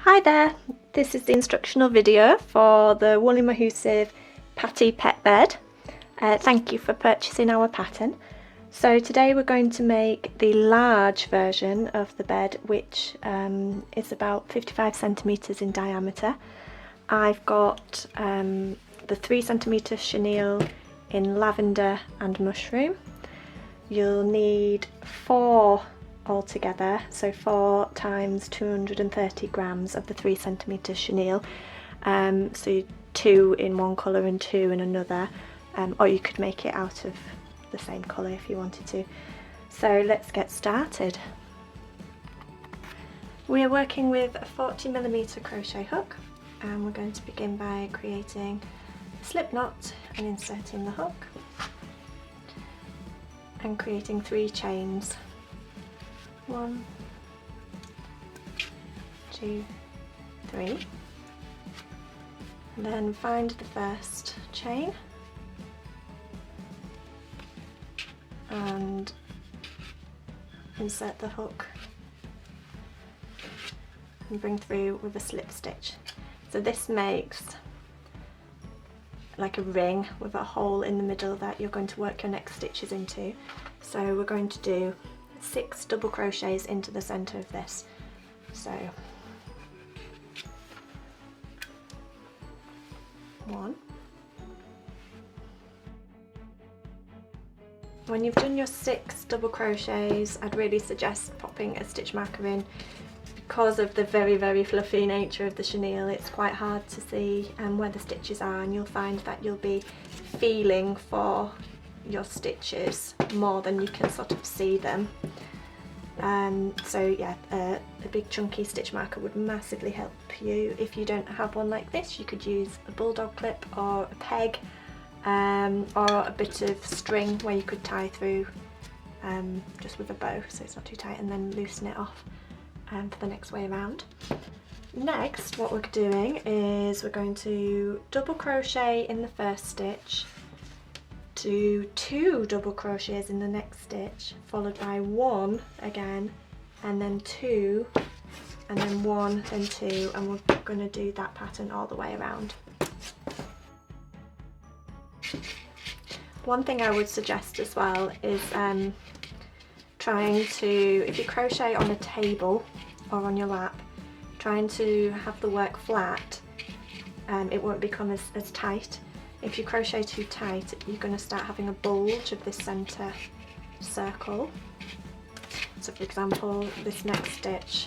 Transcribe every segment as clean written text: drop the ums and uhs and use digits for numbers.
Hi there, this is the instructional video for the Woolly Mahusive Patty Pet Bed. Thank you for purchasing our pattern. So today we're going to make the large version of the bed, which is about 55 centimetres in diameter. I've got the 3 centimetre chenille in lavender and mushroom. You'll need 4 altogether, so 4 times 230 grams of the 3 centimetre chenille, so 2 in one colour and 2 in another, or you could make it out of the same colour if you wanted to. So let's get started. We are working with a 40mm crochet hook, and we're going to begin by creating a slip knot and inserting the hook and creating 3 chains. 1, 2, 3, and then find the first chain and insert the hook and bring through with a slip stitch. So this makes like a ring with a hole in the middle that you're going to work your next stitches into. So we're going to do 6 double crochets into the centre of this. So 1. When you've done your 6 double crochets, I'd really suggest popping a stitch marker in. Because of the very fluffy nature of the chenille, it's quite hard to see where the stitches are, and you'll find that you'll be feeling for your stitches more than you can sort of see them. So yeah, a big chunky stitch marker would massively help you. If you don't have one like this, you could use a bulldog clip or a peg, or a bit of string where you could tie through just with a bow so it's not too tight, and then loosen it off for the next way around. Next, what we're doing is we're going to double crochet in the first stitch, do 2 double crochets in the next stitch, followed by 1 again, and then 2, and then 1, then 2, and we're going to do that pattern all the way around. One thing I would suggest as well is trying to, if you crochet on a table or on your lap, trying to have the work flat, it won't become as tight. If you crochet too tight, you're going to start having a bulge of this centre circle. So for example, this next stitch,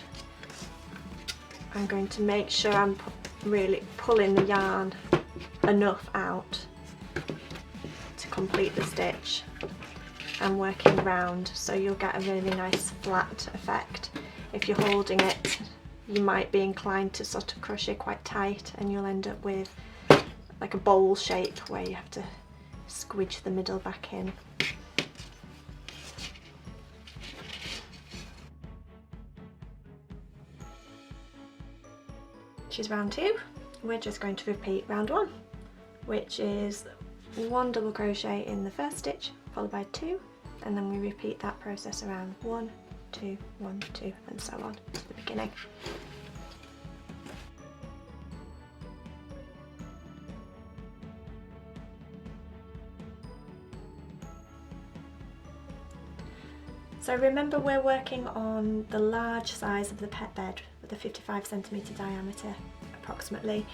I'm going to make sure I'm really pulling the yarn enough out to complete the stitch and working round, so you'll get a really nice flat effect. If you're holding it, you might be inclined to sort of crochet quite tight, and you'll end up with like a bowl shape where you have to squidge the middle back in. Which is round 2. We're just going to repeat round 1, which is 1 double crochet in the first stitch, followed by 2, and then we repeat that process around 1, 2, 1, 2, and so on to the beginning. So remember, we're working on the large size of the pet bed with a 55 centimetre diameter approximately.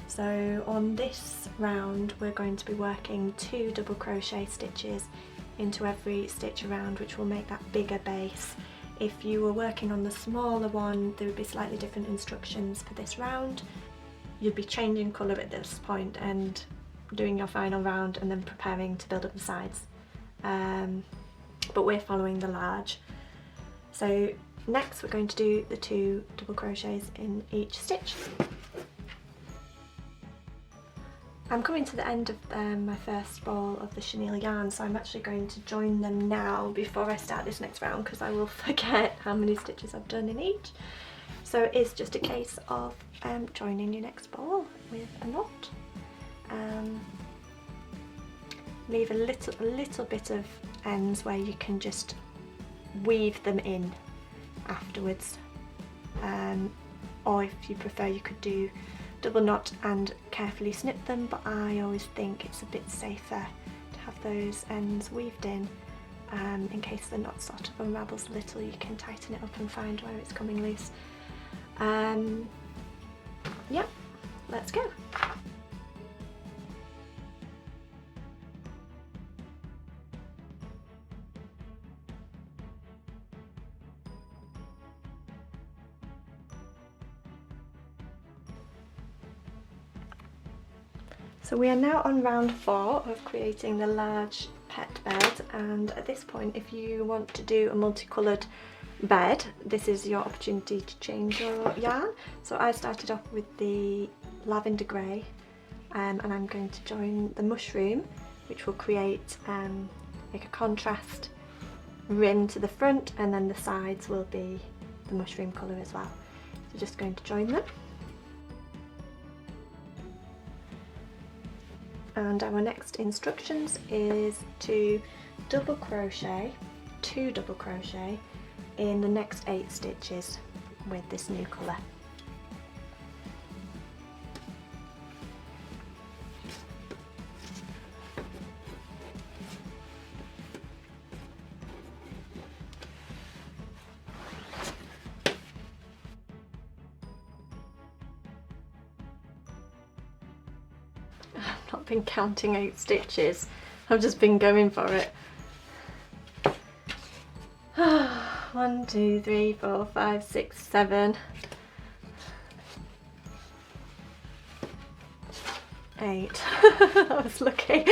So on this round we're going to be working 2 double crochet stitches into every stitch around, which will make that bigger base. If you were working on the smaller one, there would be slightly different instructions for this round. You'd be changing colour at this point and doing your final round and then preparing to build up the sides. But we're following the large. So next we're going to do the 2 double crochets in each stitch. I'm coming to the end of my first ball of the chenille yarn, so I'm actually going to join them now before I start this next round, because I will forget how many stitches I've done in each. So it is just a case of joining your next ball with a knot. Leave a little bit of ends where you can just weave them in afterwards. or if you prefer you could do double knot and carefully snip them, but I always think it's a bit safer to have those ends weaved in case the knot sort of unravels a little. You can tighten it up and find where it's coming loose. Yeah, let's go. So we are now on round 4 of creating the large pet bed, and at this point, if you want to do a multicoloured bed, this is your opportunity to change your yarn. So I started off with the lavender grey, and I'm going to join the mushroom, which will create like a contrast rim to the front, and then the sides will be the mushroom colour as well. So just going to join them. And our next instructions is to double crochet, 2 double crochet in the next 8 stitches with this new colour. I've not been counting 8 stitches, I've just been going for it. 1, 2, 3, 4, 5, 6, 7, 8. I was lucky.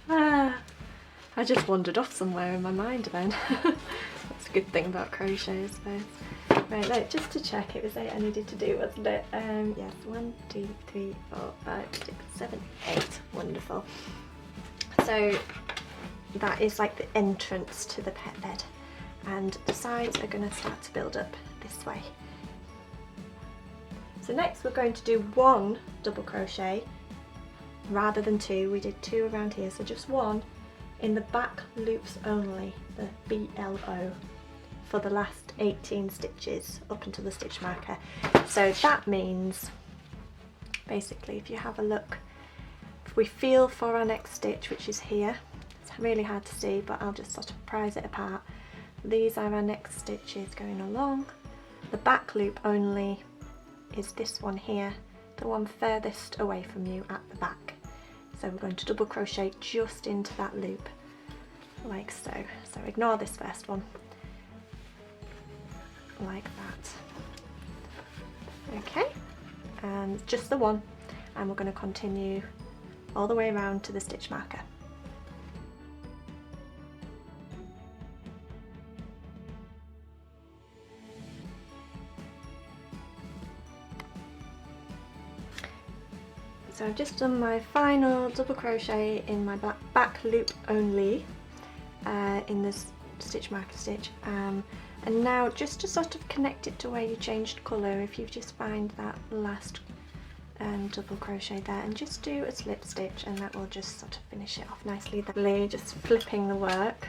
I just wandered off somewhere in my mind then. That's a good thing about crochet, I suppose. Right, look, just to check, it was 8 I needed to do, wasn't it? Yes, 1, 2, 3, 4, 5, 6, 7, 8. Wonderful. So that is like the entrance to the pet bed, and the sides are going to start to build up this way. So next we're going to do 1 double crochet rather than 2. We did 2 around here, so just 1 in the back loops only, the BLO, for the last 18 stitches up until the stitch marker. So that means basically, if you have a look, if we feel for our next stitch, which is here, it's really hard to see, but I'll just sort of prise it apart. These are our next stitches going along. The back loop only is this one here, the one furthest away from you at the back. So we're going to double crochet just into that loop, like so. So ignore this first one, like that. Okay, and just the one, and we're going to continue all the way around to the stitch marker. So I've just done my final double crochet in my back loop only in this stitch marker stitch, and now just to sort of connect it to where you changed colour, if you just find that last double crochet there and just do a slip stitch, and that will just sort of finish it off nicely. Then just flipping the work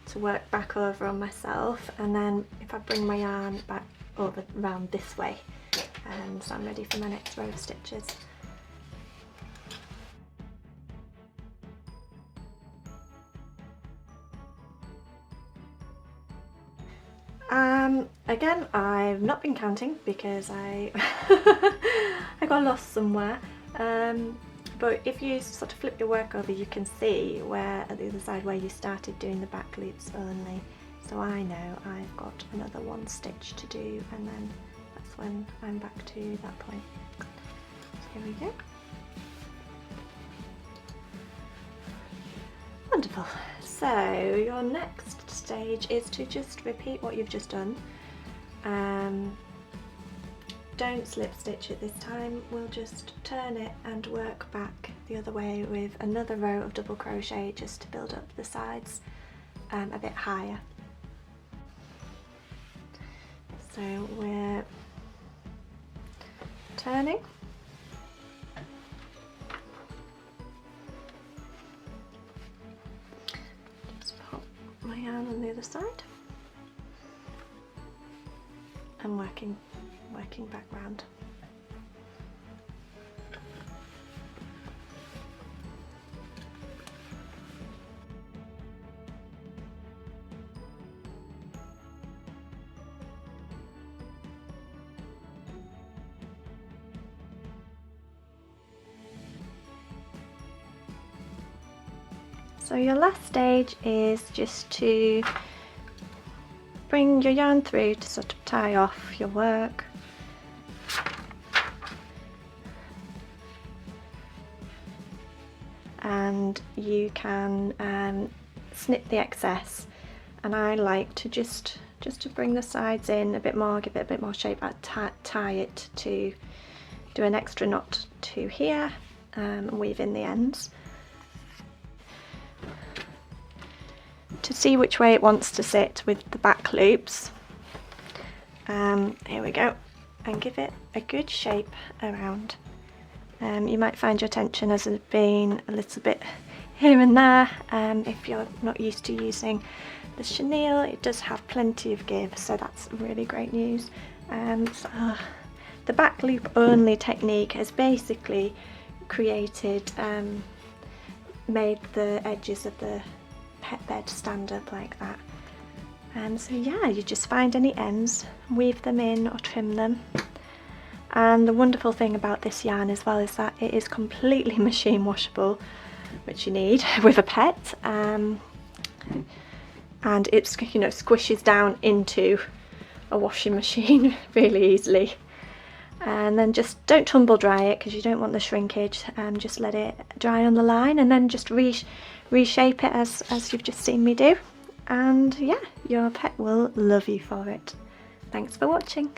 to work back over on myself, and then if I bring my yarn back over around this way, and so I'm ready for my next row of stitches. Again, I've not been counting because I I got lost somewhere, but if you sort of flip your work over, you can see where at the other side where you started doing the back loops only. So I know I've got another 1 stitch to do, and then that's when I'm back to that point. So here we go. Wonderful. So your next stage is to just repeat what you've just done. Don't slip stitch it this time, we'll just turn it and work back the other way with another row of double crochet just to build up the sides a bit higher. So we're turning, just pop my yarn on the other side and working working background. So your last stage is just to bring your yarn through to sort of tie off your work. And you can snip the excess, and I like to just to bring the sides in a bit more, give it a bit more shape, and tie it to do an extra knot to here, and weave in the ends. To see which way it wants to sit with the back loops, here we go, and give it a good shape around. You might find your tension has been a little bit here and there. If you're not used to using the chenille, it does have plenty of give, so that's really great news. The back loop only technique has basically made the edges of the pet bed stand up like that. So yeah, you just find any ends, weave them in or trim them. And the wonderful thing about this yarn as well is that it is completely machine washable, which you need with a pet, and it's, you know, squishes down into a washing machine really easily. And then just don't tumble dry it because you don't want the shrinkage, just let it dry on the line, and then just reshape it as you've just seen me do, and yeah, your pet will love you for it. Thanks for watching.